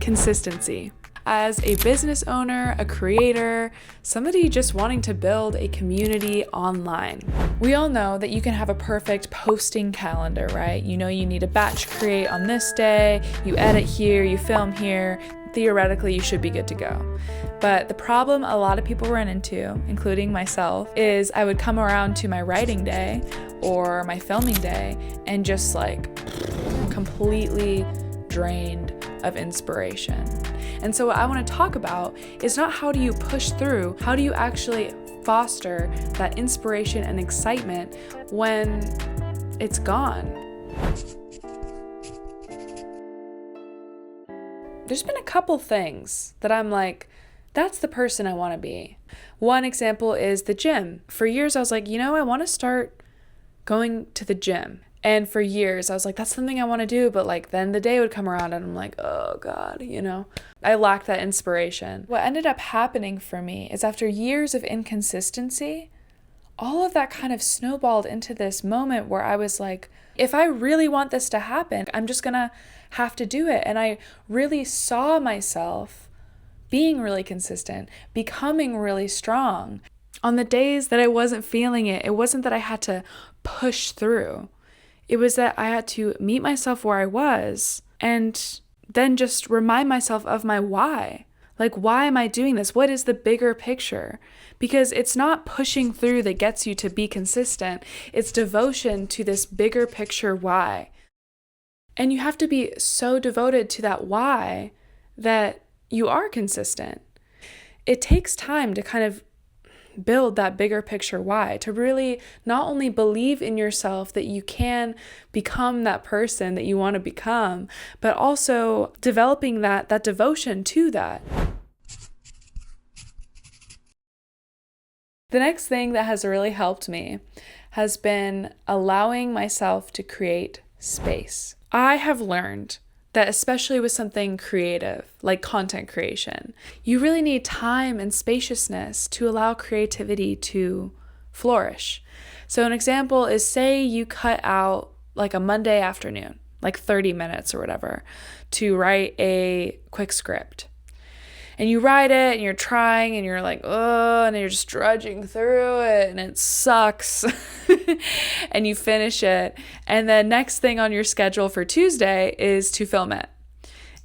Consistency. As a business owner, a creator, somebody just wanting to build a community online. We all know that you can have a perfect posting calendar, right? You know you need a batch create on this day, you edit here, you film here. Theoretically, you should be good to go. But the problem a lot of people run into, including myself, is I would come around to my writing day or my filming day and just like completely drained of inspiration. And so what I want to talk about is not how do you push through, how do you actually foster that inspiration and excitement when it's gone. There's been a couple things that I'm like, that's the person I want to be. One example is the gym. For years I was like, I want to start going to the gym. And for years I was like, that's something I want to do. But like then the day would come around and I'm like, oh God, I lacked that inspiration. What ended up happening for me is after years of inconsistency, all of that kind of snowballed into this moment where I was like, if I really want this to happen, I'm just gonna have to do it. And I really saw myself being really consistent, becoming really strong. On the days that I wasn't feeling it, it wasn't that I had to push through. It was that I had to meet myself where I was and then just remind myself of my why. Like, why am I doing this? What is the bigger picture? Because it's not pushing through that gets you to be consistent. It's devotion to this bigger picture why. And you have to be so devoted to that why that you are consistent. It takes time to kind of build that bigger picture why, to really not only believe in yourself that you can become that person that you want to become, but also developing that devotion to that. The next thing that has really helped me has been allowing myself to create space. I have learned that especially with something creative, like content creation, you really need time and spaciousness to allow creativity to flourish. So an example is, say you cut out like a Monday afternoon, like 30 minutes or whatever, to write a quick script. And you write it and you're trying and you're like, oh, and you're just drudging through it and it sucks. And you finish it. And the next thing on your schedule for Tuesday is to film it.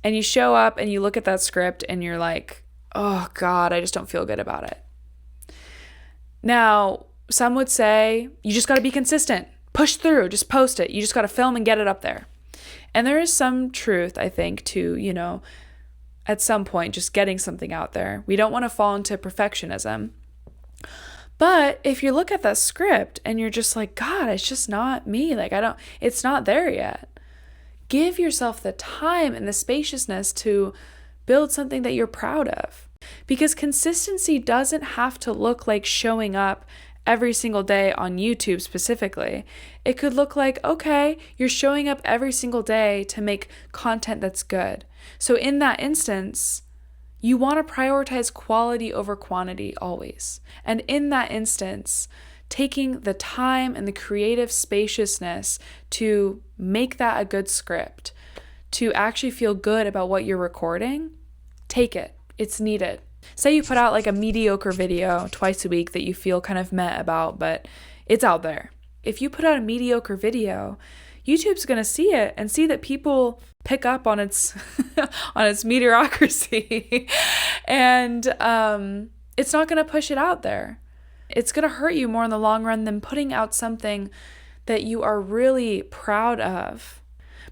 And you show up and you look at that script and you're like, oh God, I just don't feel good about it. Now, some would say you just got to be consistent. Push through, just post it. You just got to film and get it up there. And there is some truth, I think, to, at some point, just getting something out there. We don't want to fall into perfectionism. But if you look at that script and you're just like, God, it's just not me. It's not there yet. Give yourself the time and the spaciousness to build something that you're proud of. Because consistency doesn't have to look like showing up every single day on YouTube specifically. It could look like, okay, you're showing up every single day to make content that's good. So in that instance, you want to prioritize quality over quantity always. And in that instance, taking the time and the creative spaciousness to make that a good script, to actually feel good about what you're recording, take it. It's needed. Say you put out like a mediocre video twice a week that you feel kind of meh about, but it's out there. If you put out a mediocre video, YouTube's going to see it and see that people pick up on its on its mediocrity. And it's not going to push it out there. It's going to hurt you more in the long run than putting out something that you are really proud of.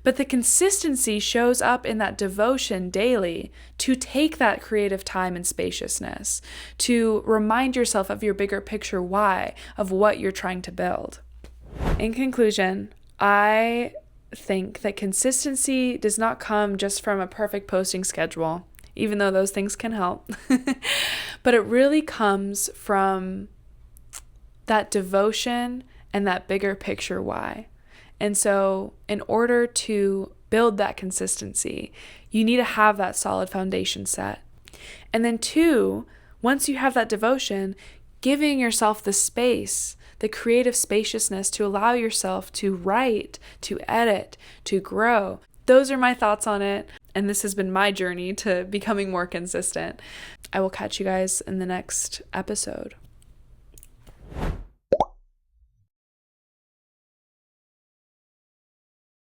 But the consistency shows up in that devotion daily to take that creative time and spaciousness, to remind yourself of your bigger picture why, of what you're trying to build. In conclusion, I think that consistency does not come just from a perfect posting schedule, even though those things can help, but it really comes from that devotion and that bigger picture why. And so in order to build that consistency, you need to have that solid foundation set. And then 2, once you have that devotion, giving yourself the space, the creative spaciousness to allow yourself to write, to edit, to grow. those are my thoughts on it. And this has been my journey to becoming more consistent. I will catch you guys in the next episode.